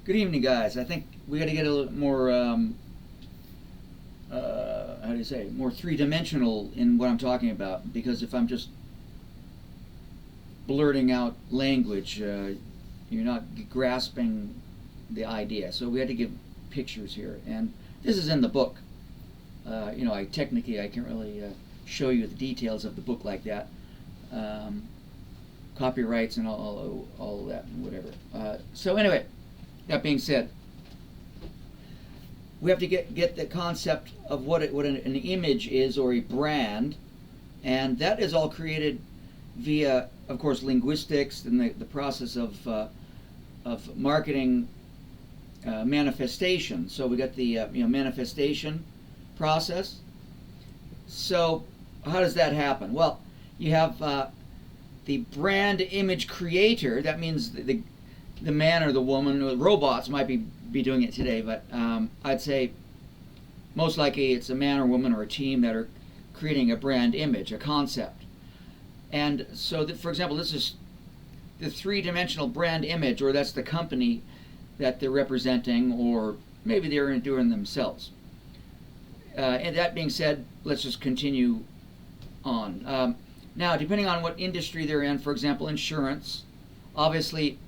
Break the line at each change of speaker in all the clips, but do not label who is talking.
Good evening, guys. I think we got to get a little more, how do you say, more three-dimensional in what I'm talking about. Because if I'm just blurting out language, you're not grasping the idea. So we had to give pictures here, and this is in the book. I technically I can't really show you the details of the book like that. Um, Copyrights and all that and whatever. So anyway, that being said, we have to get the concept of what an image is, or a brand, and that is all created via, of course, linguistics and the process of marketing manifestation. So we got the manifestation process. So how does that happen? Well, you have the brand image creator. That means the man or the woman, or robots might be doing it today, but I'd say most likely it's a man or woman or a team that are creating a brand image, a concept. And so, for example, this is the three-dimensional brand image, or that's the company that they're representing, or maybe they're doing themselves. And that being said, let's just continue on. Now, depending on what industry they're in, for example, insurance, obviously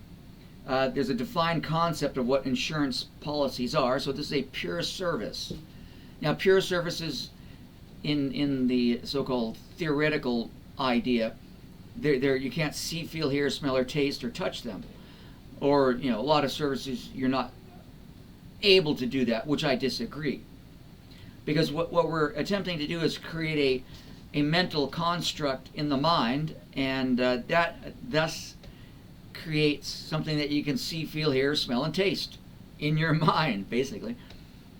there's a defined concept of what insurance policies are. So this is a pure service. Now, pure services in the so-called theoretical idea, they're you can't see, feel, hear, smell, or taste, or touch them. Or, a lot of services you're not able to do that, which I disagree. Because what we're attempting to do is create a mental construct in the mind, and that thus creates something that you can see, feel, hear, smell, and taste in your mind, basically.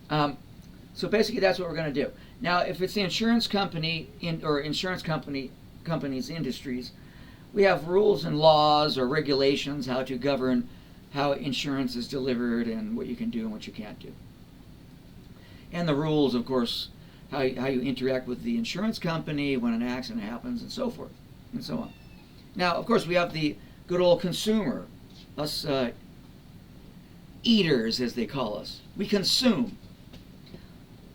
So basically, that's what we're going to do. Now, if it's the insurance company or insurance companies, industries, we have rules and laws or regulations how to govern how insurance is delivered and what you can do and what you can't do. And the rules, of course, how you interact with the insurance company when an accident happens, and so forth, and so on. Now, of course, we have the good old consumer, us eaters, as they call us. We consume.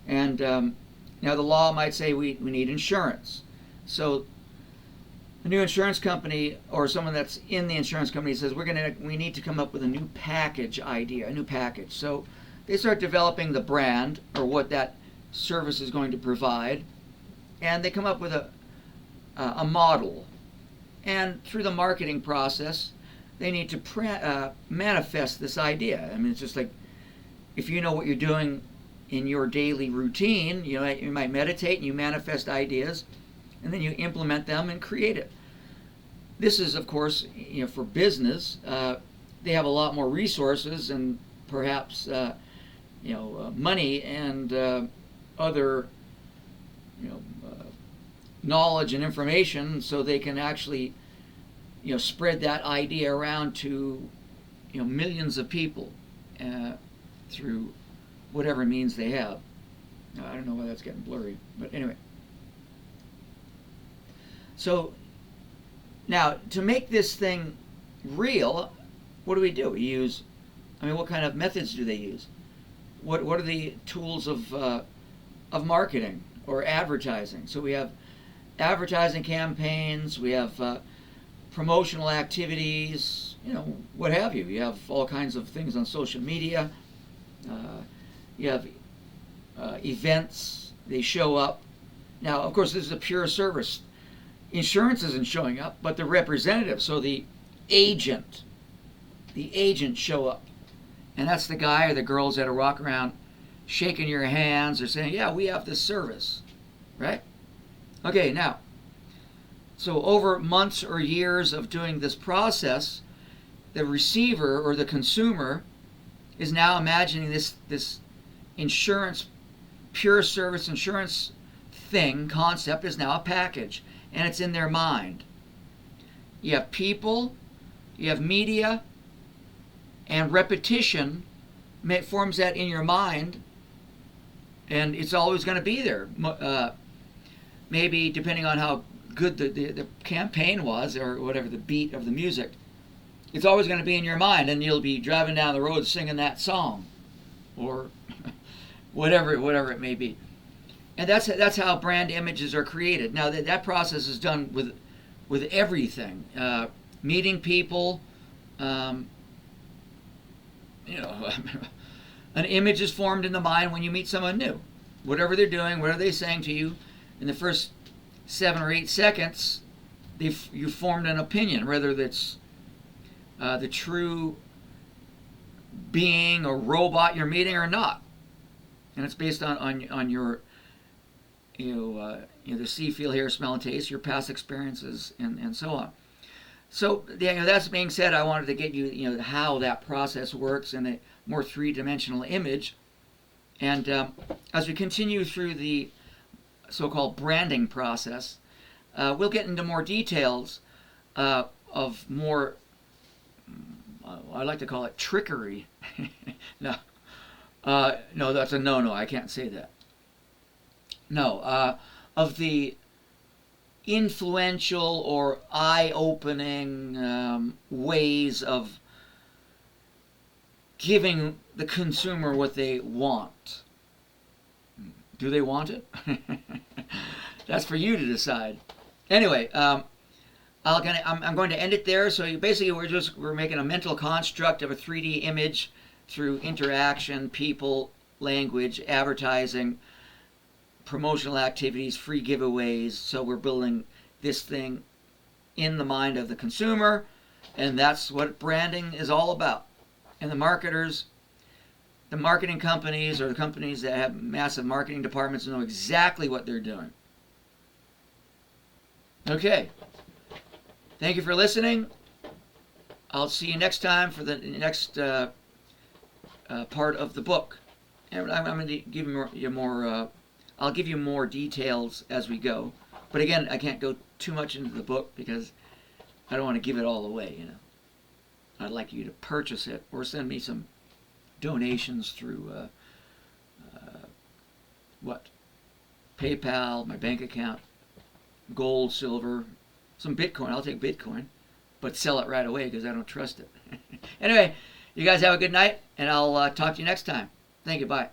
And now the law might say we need insurance. So a new insurance company, or someone that's in the insurance company, says we need to come up with a new package idea, a new package. So they start developing the brand, or what that service is going to provide, and they come up with a model. And through the marketing process, they need to manifest this idea. I mean, it's just like if you know what you're doing in your daily routine, you might meditate and you manifest ideas, and then you implement them and create it. This is, of course, for business. They have a lot more resources and perhaps money and other knowledge and information, so they can actually spread that idea around to millions of people through whatever means they have. Now, I don't know why that's getting blurry, but anyway. So now, to make this thing real, what do? We use, what kind of methods do they use? What are the tools of marketing or advertising? So we have advertising campaigns, we have promotional activities, what have you. You have all kinds of things on social media. You have events, they show up. Now, of course, this is a pure service. Insurance isn't showing up, but the representative, so the agent show up. And that's the guy or the girls that are walking around shaking your hands or saying, yeah, we have this service, right? Okay, now, so over months or years of doing this process, the receiver or the consumer is now imagining this insurance, pure service insurance concept is now a package, and it's in their mind. You have people, you have media, and repetition forms that in your mind, and it's always going to be there. Maybe depending on how good the campaign was, or whatever the beat of the music, It's always going to be in your mind, and you'll be driving down the road singing that song, or whatever it may be. And that's how brand images are created. Now that process is done with everything, meeting people. You know, an image is formed in the mind when you meet someone new. Whatever they're doing, whatever they're saying to you, in the first 7 or 8 seconds, you've formed an opinion, whether that's the true being or robot you're meeting or not, and it's based on your the see, feel, hear, smell, and taste, your past experiences, and so on. So that's being said, I wanted to get you how that process works in a more three-dimensional image, and as we continue through the so-called branding process, we'll get into more details of more. I like to call it trickery. No, that's a no. I can't say that. No, of the influential or eye-opening ways of giving the consumer what they want. Do they want it? That's for you to decide. Anyway, I'm going to end it there. So basically, we're making a mental construct of a 3D image through interaction, people, language, advertising, promotional activities, free giveaways. So we're building this thing in the mind of the consumer, and that's what branding is all about. And the marketers, the marketing companies, or the companies that have massive marketing departments, know exactly what they're doing. Okay. Thank you for listening. I'll see you next time for the next part of the book. And I'm going to give you more. I'll give you more details as we go. But again, I can't go too much into the book because I don't want to give it all away. I'd like you to purchase it or send me some donations through PayPal, my bank account, gold, silver, some Bitcoin. I'll take Bitcoin, but sell it right away because I don't trust it. Anyway, you guys have a good night, and I'll talk to you next time. Thank you. Bye.